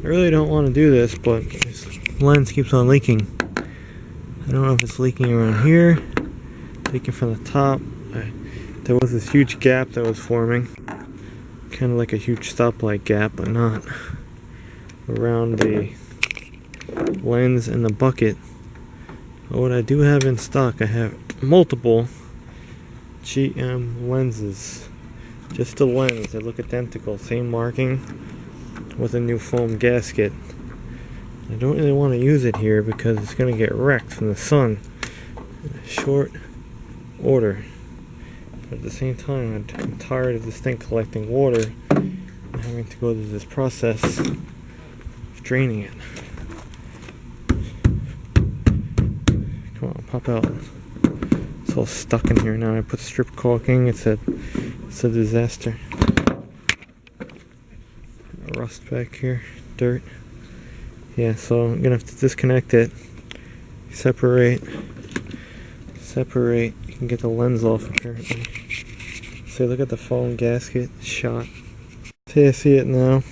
I really don't want to do this, but this lens keeps on leaking. I don't know if it's leaking around here, leaking from the top. There was this huge gap that was forming, kind of like a huge stoplight gap, but not around the lens and the bucket. But what I do have in stock, I have multiple GM lenses. Just the lens, they look identical, same marking with a new foam gasket. I don't really want to use it here because it's going to get wrecked from the sun in short order. But at the same time, I'm tired of this thing collecting water and having to go through this process of draining it. Come on, pop out. It's all stuck in here now. I put strip caulking. It's a disaster. Rust back here, dirt. Yeah, so I'm gonna have to disconnect it, separate. You can get the lens off apparently. See, look at the foam gasket shot. See, I see it now.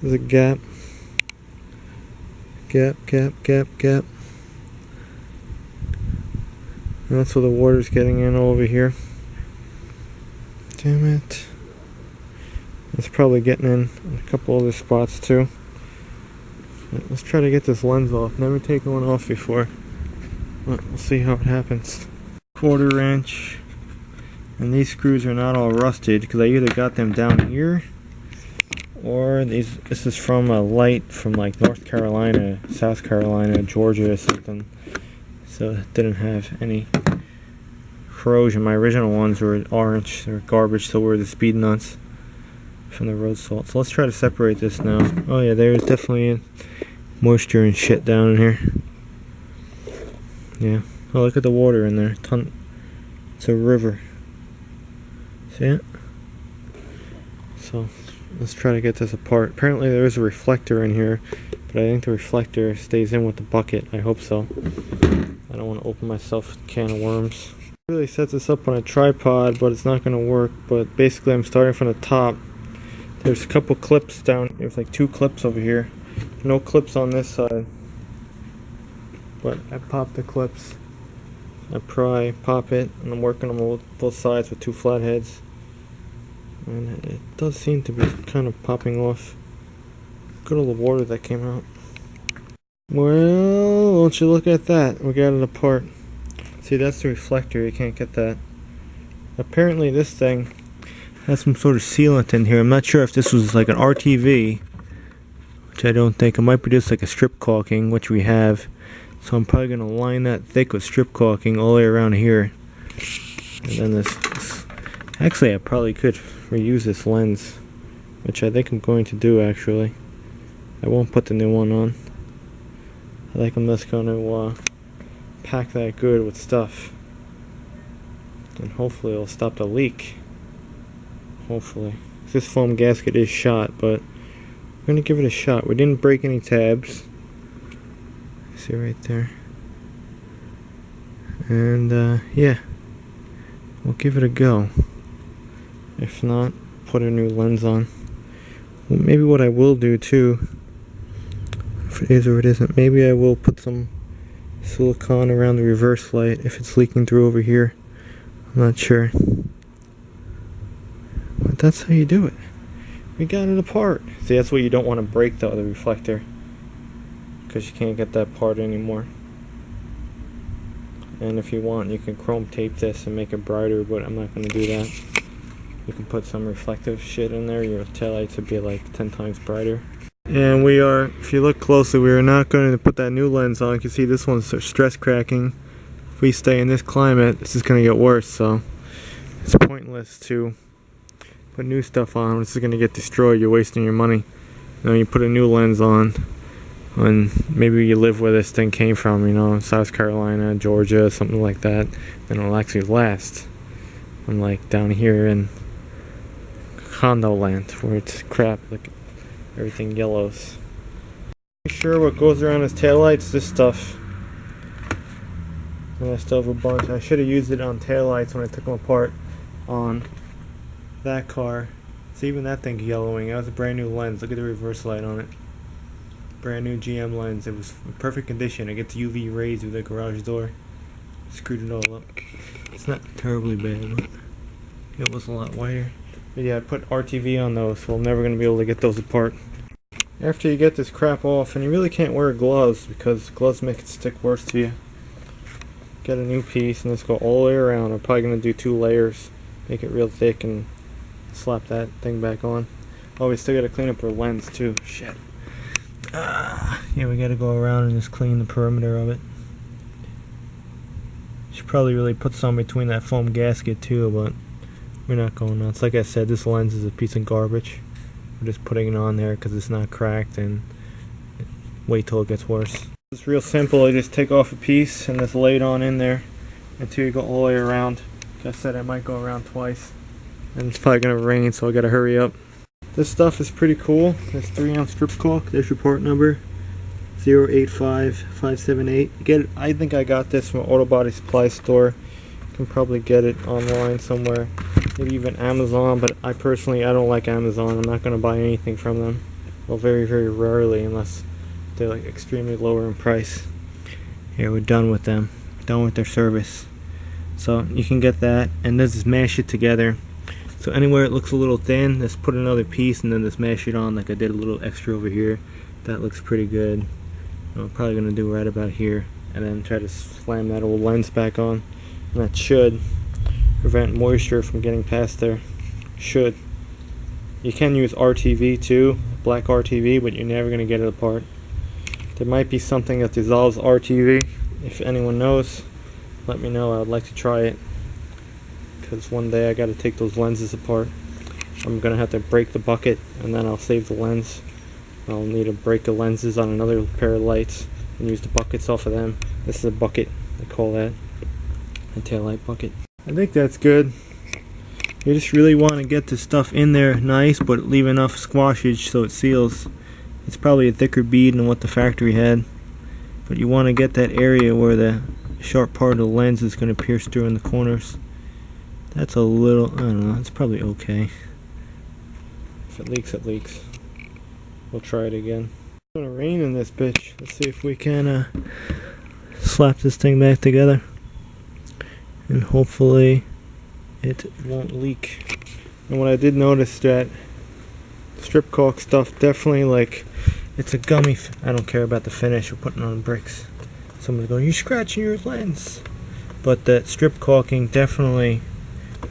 There's a gap. Gap. And that's where the water's getting in over here. Damn it. It's probably getting in a couple other spots too. Let's try to get this lens off. Never taken one off before. But we'll see how it happens. 1/4 inch. And these screws are not all rusted because I either got them down here or this is from a light from like North Carolina, South Carolina, Georgia or something. So it didn't have any corrosion. My original ones were orange. They were garbage, so were the speed nuts from the road salt. So let's try to separate this now. Oh yeah, there's definitely moisture and shit down in here. Yeah. Oh, look at the water in there. It's a river. See it? So let's try to get this apart. Apparently there is a reflector in here, but I think the reflector stays in with the bucket. I hope so. I don't want to open myself a can of worms. It really sets this up on a tripod, but it's not going to work. But basically I'm starting from the top. There's a couple clips down. There's like 2 clips over here. No clips on this side. But I pop the clips. I pop it, and I'm working on both sides with 2 flatheads. And it does seem to be kind of popping off. Look at all the water that came out. Well, won't you look at that? We got it apart. See, that's the reflector. You can't get that. Apparently this thing has some sort of sealant in here. I'm not sure if this was like an RTV, which I don't think. It might be just like a strip caulking, which we have. So I'm probably going to line that thick with strip caulking all the way around here. And then this actually I probably could reuse this lens, which I think I'm going to do actually. I won't put the new one on. I think I'm just going to pack that good with stuff. And hopefully it'll stop the leak. Hopefully. This foam gasket is shot, but we're going to give it a shot. We didn't break any tabs. See right there. And yeah, we'll give it a go. If not, put a new lens on. Well, maybe what I will do too, if it is or it isn't, maybe I will put some silicone around the reverse light if it's leaking through over here. I'm not sure. But that's how you do it. We got it apart. See, that's what you don't want to break though, the reflector. Because you can't get that part anymore. And if you want, you can chrome tape this and make it brighter, but I'm not going to do that. You can put some reflective shit in there, your taillights would be like 10 times brighter. And we are, if you look closely, we are not going to put that new lens on. You can see this one's stress cracking. If we stay in this climate, this is going to get worse, so it's pointless to put new stuff on. This is going to get destroyed. You're wasting your money. You know, you put a new lens on, and maybe you live where this thing came from, you know, South Carolina, Georgia, something like that, and it'll actually last. Unlike down here in condo land, where it's crap, like everything yellows. Pretty sure what goes around his taillights, this stuff. And I still have a bunch. I should have used it on taillights when I took them apart on that car. See, even that thing's yellowing. That was a brand new lens. Look at the reverse light on it. Brand new GM lens. It was in perfect condition. It gets UV rays through the garage door. Screwed it all up. It's not terribly bad, but it was a lot wider. But yeah, I put RTV on those, so I'm never going to be able to get those apart. After you get this crap off, and you really can't wear gloves because gloves make it stick worse to you. Get a new piece and just go all the way around. I'm probably going to do 2 layers. Make it real thick and slap that thing back on. Oh, we still got to clean up our lens too. Shit. Yeah, we got to go around and just clean the perimeter of it. Should probably really put some between that foam gasket too, but we're not going nuts. Like I said, this lens is a piece of garbage. We're just putting it on there because it's not cracked, and wait till it gets worse. It's real simple. I just take off a piece and just lay it on in there until you go all the way around. Like I said, I might go around twice, and it's probably gonna rain, so I gotta hurry up. This stuff is pretty cool. This 3-ounce strip caulk. There's your part number, 085578. Get it? I think I got this from an auto body supply store. You can probably get it online somewhere, maybe even Amazon. But I don't like Amazon. I'm not gonna buy anything from them. Well, very, very rarely, unless they're like extremely lower in price. Here, we're done with them. Done with their service. So you can get that, and then just mash it together. So anywhere it looks a little thin, just put another piece and then just mash it on like I did a little extra over here. That looks pretty good. I'm probably going to do right about here, and then try to slam that old lens back on. And that should prevent moisture from getting past there. Should. You can use RTV too, black RTV, but you're never going to get it apart. There might be something that dissolves RTV. If anyone knows, let me know. I would like to try it, because one day I got to take those lenses apart. I'm gonna have to break the bucket, and then I'll save the lens. I'll need to break the lenses on another pair of lights and use the buckets off of them. This is a bucket, I call that a taillight bucket. I think that's good. You just really want to get the stuff in there nice, but leave enough squashage so it seals. It's probably a thicker bead than what the factory had, but you want to get that area where the sharp part of the lens is going to pierce through in the corners. That's a little, I don't know, it's probably okay. If it leaks, it leaks. We'll try it again. It's gonna rain in this bitch. Let's see if we can slap this thing back together, and hopefully it won't leak. And what I did notice, that strip caulk stuff definitely, like, it's a gummy. I don't care about the finish. We're putting on bricks. Someone's going, "You're scratching your lens." But that strip caulking definitely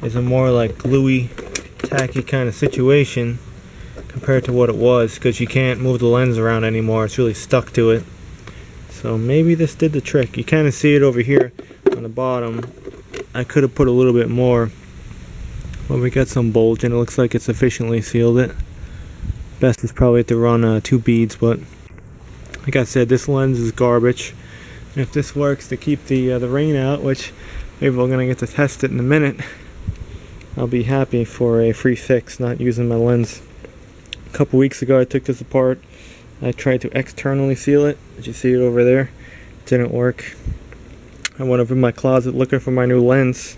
is a more like gluey, tacky kind of situation compared to what it was, because you can't move the lens around anymore. It's really stuck to it. So maybe this did the trick. You kind of see it over here on the bottom. I could have put a little bit more, but we got some bulge, and it looks like it sufficiently sealed it. Best is probably to run 2 beads, but like I said, this lens is garbage. And if this works to keep the rain out, which maybe we're gonna get to test it in a minute, I'll be happy for a free fix, not using my lens. A couple weeks ago I took this apart. I tried to externally seal it. Did you see it over there? It didn't work. I went over in my closet looking for my new lens.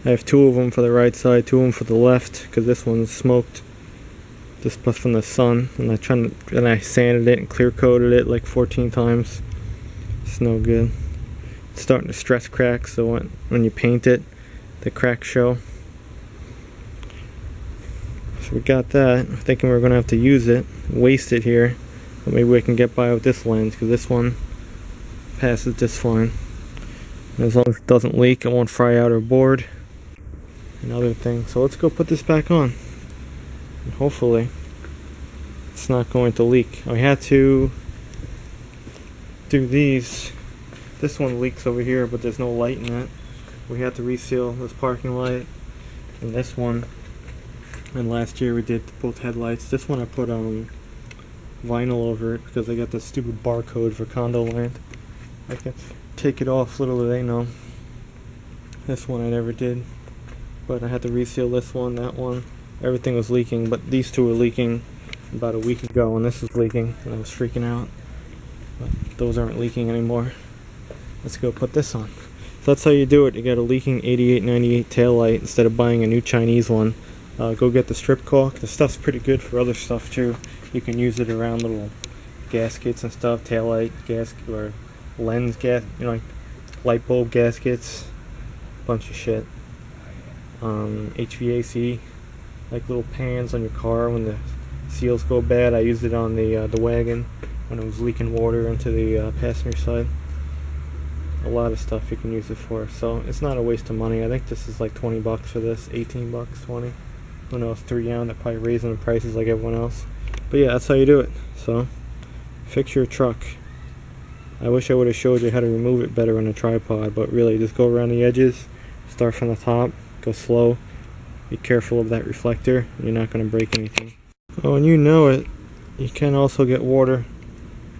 I have 2 of them for the right side, 2 of them for the left, because this one's smoked. This plus from the sun, and I sanded it and clear coated it like 14 times. It's no good. It's starting to stress cracks, so when you paint it, the cracks show. So we got that. I'm thinking we're going to have to use it, waste it here, but maybe we can get by with this lens, because this one passes just fine. And as long as it doesn't leak, it won't fry out our board and other things. So let's go put this back on, and hopefully it's not going to leak. I had to do these. This one leaks over here, but there's no light in it. We had to reseal this parking light and this one. And last year we did both headlights. This one I put vinyl over it because I got this stupid barcode for condo land. I can take it off, little do they know. This one I never did, but I had to reseal this one, that one. Everything was leaking, but these 2 were leaking about a week ago, and this was leaking, and I was freaking out. But those aren't leaking anymore. Let's go put this on. So that's how you do it. You got a leaking 8898 taillight instead of buying a new Chinese one go get the strip caulk. The stuff's pretty good for other stuff too. You can use it around little gaskets and stuff, taillight gasket or lens gas, like light bulb gaskets, bunch of shit. HVAC, like little pans on your car when the seals go bad. I used it on the wagon when it was leaking water into the passenger side. A lot of stuff you can use it for, so it's not a waste of money. I think this is like 20 bucks for this, 18 bucks, 20. Who knows, 3 on, they're probably raising the prices like everyone else. But yeah, that's how you do it. So, fix your truck. I wish I would have showed you how to remove it better on a tripod, but really just go around the edges, start from the top, go slow, be careful of that reflector, you're not going to break anything. Oh, and you know it, you can also get water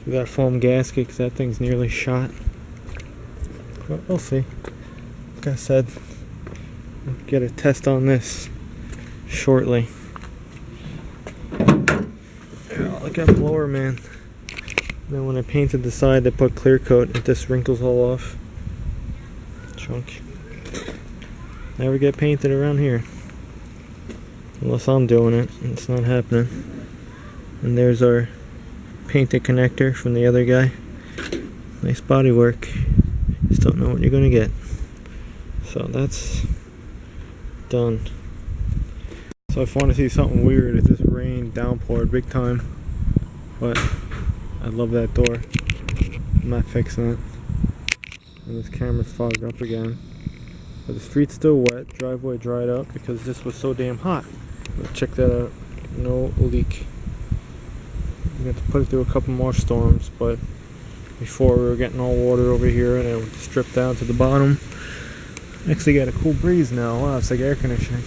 through that foam gasket because that thing's nearly shot. But we'll see. Like I said, I'll get a test on this shortly. Yeah, look at blower, man. Then when I painted the side, they put clear coat. It just wrinkles all off. Chunk. Never get painted around here. Unless I'm doing it. It's not happening. And there's our painted connector from the other guy. Nice body work. Just don't know what you're gonna get. So that's done. So if I want to see something weird, it just rained, downpoured big time. But I love that door. I'm not fixing it. And this camera's fogged up again. But the street's still wet. Driveway dried up because this was so damn hot. But check that out. No leak. We got to put it through a couple more storms, but before we were getting all water over here and it would strip down to the bottom. Actually got a cool breeze now. Wow, it's like air conditioning.